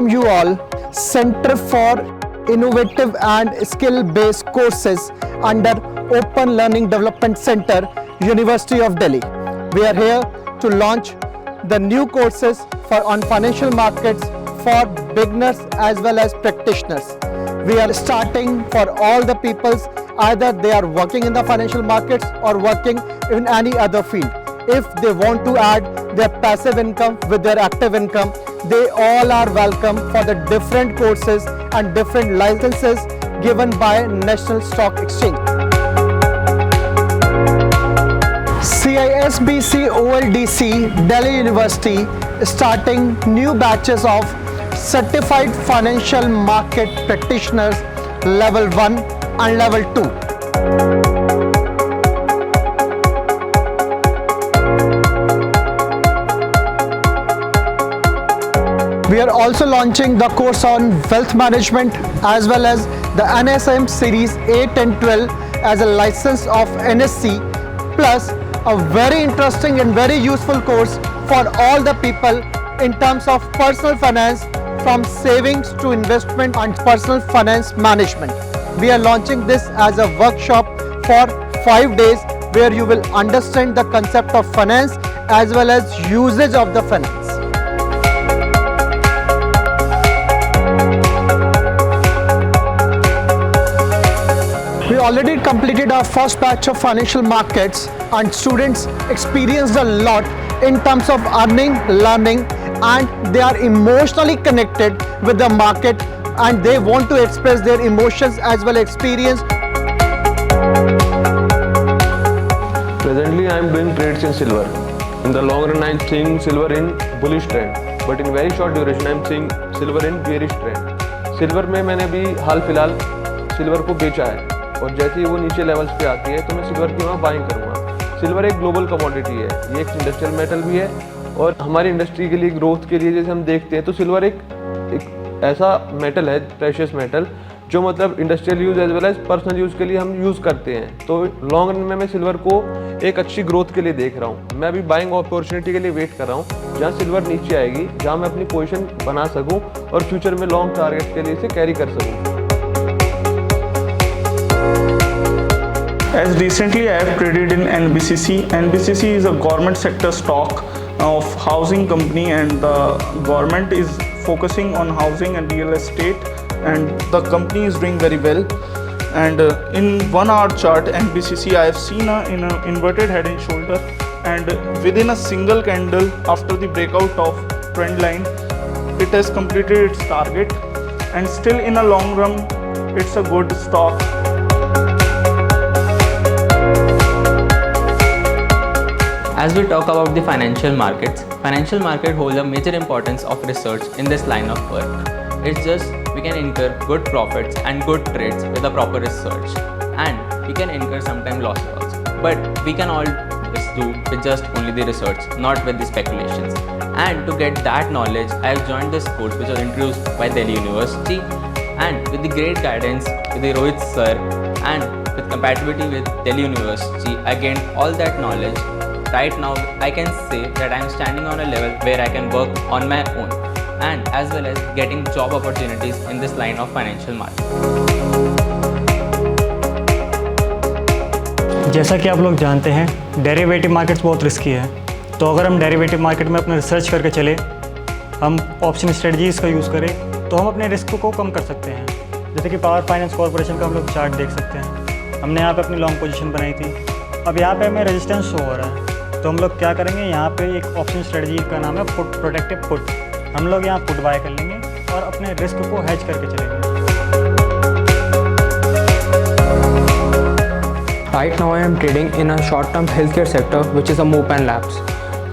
welcome you all, Center for Innovative and Skill-Based Courses under Open Learning Development Center, University of Delhi. We are here to launch the new courses on financial markets for beginners as well as practitioners. We are starting for all the peoples, either they are working in the financial markets or working in any other field. If they want to add their passive income with their active income, they all are welcome for the different courses and different licenses given by National Stock Exchange. CISBC OLDC Delhi University starting new batches of Certified Financial Market Practitioners Level 1 and Level 2. We are also launching the course on wealth management as well as the NSM series 8 and 12 as a license of NSC, plus a very interesting and very useful course for all the people in terms of personal finance, from savings to investment and personal finance management. We are launching this as a workshop for 5 days where you will understand the concept of finance as well as usage of the finance. We already completed our first batch of financial markets and students experienced a lot in terms of earning, learning, and they are emotionally connected with the market and they want to express their emotions as well as experience. Presently I am doing trades in silver. In the long run I am seeing silver in bullish trend, but in very short duration I am seeing silver in bearish trend. Silver में मैंने अभी हाल फिलहाल silver को बेचा है और जैसे ही वो नीचे लेवल्स पे आती है तो मैं सिल्वर की वहाँ बाइंग करूँगा। सिल्वर एक ग्लोबल कमोडिटी है, ये एक इंडस्ट्रियल मेटल भी है और हमारी इंडस्ट्री के लिए ग्रोथ के लिए जैसे हम देखते हैं तो सिल्वर एक ऐसा मेटल है, प्रेशियस मेटल, जो मतलब industrial use as well as personal use के लिए हम यूज़ करते हैं। तो लॉन्ग रन में मैं सिल्वर को एक अच्छी ग्रोथ के लिए देख रहा हूँ। मैं अभी बाइंग अपॉर्चुनिटी के लिए वेट कर रहा हूँ जहाँ सिल्वर नीचे आएगी, जहाँ मैं अपनी पोजीशन बना सकूँ और फ्यूचर में लॉन्ग टारगेट के लिए इसे कैरी कर सकूँ। As recently I have traded in NBCC. NBCC is a government sector stock of housing company, and the government is focusing on housing and real estate, and the company is doing very well. And in 1 hour chart NBCC I have seen in an inverted head and shoulder, and within a single candle after the breakout of trend line it has completed its target, and still in a long run it's a good stock. As we talk about the financial markets hold a major importance of research in this line of work. It's just we can incur good profits and good trades with a proper research, and we can incur sometimes losses also. But we can all this do with just only the research, not with the speculations. And to get that knowledge, I have joined this course which was introduced by Delhi University, and with the great guidance with the Rohit sir and with compatibility with Delhi University, I gained all that knowledge. Right now, I can say that I am standing on a level where I can work on my own and as well as getting job opportunities in this line of financial market. जैसा कि आप लोग जानते हैं derivative markets बहुत risky है, तो अगर हम डेरिवेटिव मार्केट में अपना रिसर्च करके चले, हम ऑप्शन स्ट्रेटजीज़ का यूज़ करें तो हम अपने रिस्क को कम कर सकते हैं। जैसे कि पावर फाइनेंस कॉर्पोरेशन का हम लोग चार्ट देख सकते हैं, हमने यहाँ पे अपनी लॉन्ग पोजीशन बनाई थी, अब यहाँ पे हमें रेजिस्टेंस शो हो रहा है, तो हम लोग क्या करेंगे, यहाँ पे एक ऑप्शन स्ट्रेटजी का नाम है पुट प्रोटेक्टिव पुट, हम लोग यहाँ पुट बाय कर लेंगे और अपने रिस्क को हेज करके चलेंगे। Right now I am trading in a short-term healthcare sector, which is a Mopan Labs.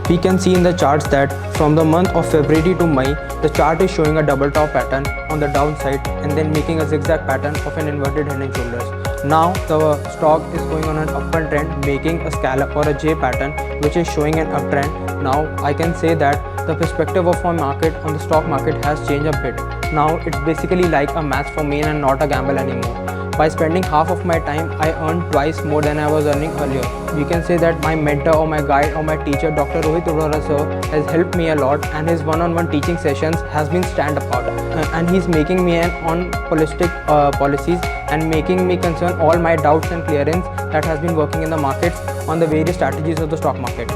We can see in the charts that from the month of February to May, the chart is showing a double top pattern on the downside and then making a zigzag pattern of an inverted head and shoulders. Now the stock is going on an upward trend, making a scallop or a J pattern, which is showing an uptrend. Now I can say that the perspective of my market on the stock market has changed a bit. Now it's basically like a match for me and not a gamble anymore. By spending half of my time, I earned twice more than I was earning earlier. We can say that my mentor or my guide or my teacher, Dr. Rohit Arora sir, has helped me a lot, and his one-on-one teaching sessions has been stand apart. And he's making me an on holistic policies and making me concern all my doubts and clearance that has been working in the markets on the various strategies of the stock market.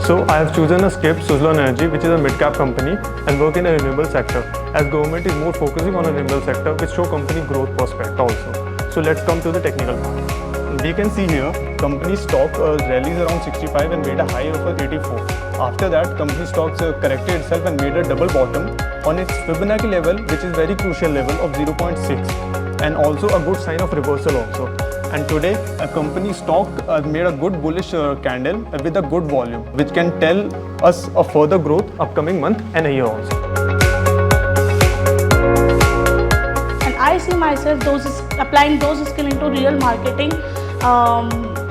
So I have chosen a SCIP, Suzlon Energy, which is a mid-cap company and work in a renewable sector, as government is more focusing on a renewable sector, which show company growth prospect also. So let's come to the technical part. We can see here, company stock rallies around 65 and made a high of 84. After that, company stocks corrected itself and made a double bottom on its Fibonacci level, which is very crucial level of 0.6, and also a good sign of reversal also. And today, a company stock made a good bullish candle with a good volume, which can tell us a further growth upcoming month and a year also. And I see myself applying those skills into real marketing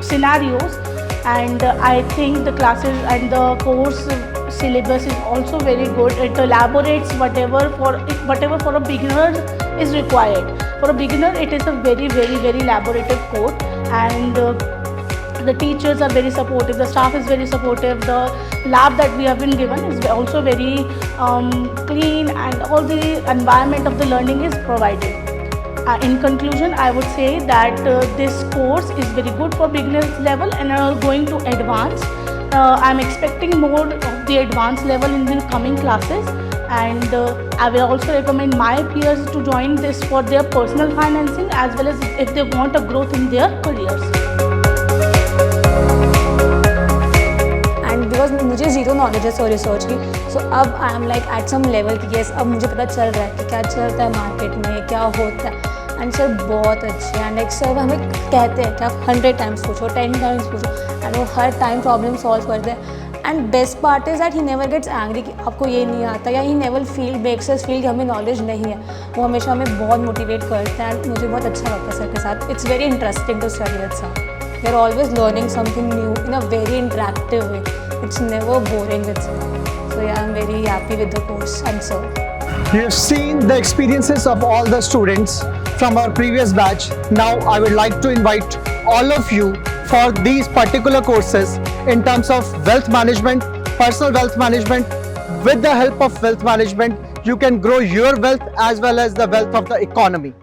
scenarios, and I think the classes and the course syllabus is also very good. It elaborates whatever for a beginner is required. For a beginner, it is a very elaborative course, and the teachers are very supportive, the staff is very supportive, the lab that we have been given is also very clean, and all the environment of the learning is provided. In conclusion, I would say that this course is very good for beginners level and going to advanced. I am expecting more of the advanced level in the coming classes, and I will also recommend my peers to join this for their personal financing as well as if they want a growth in their careers. And because मुझे zero knowledge है so research की, so अब I am like at some level की yes अब मुझे पता चल रहा है कि क्या चलता है मार्केट में, क्या होता है. एंड सर बहुत अच्छे हैं, लाइक सर हमें कहते हैं कि आप 100 टाइम्स पूछो, 10 टाइम्स पूछो, एंड वो हर टाइम प्रॉब्लम सॉल्व करते हैं. And best part is that he never gets angry कि आपको ये नहीं आता, या he never makes us feel कि हमें नॉलेज नहीं है. वो हमेशा हमें बहुत मोटिवेट करते हैं, एंड मुझे बहुत अच्छा लगता है सर के साथ. It's very interesting to study with sir. We are always learning something new in a very interactive way. It's never boring with sir. So yeah, I'm very happy with the course and sir. You have seen the experiences of all the students from our previous batch. Now I would like to invite all of you for these particular courses in terms of wealth management, personal wealth management. With the help of wealth management, you can grow your wealth as well as the wealth of the economy.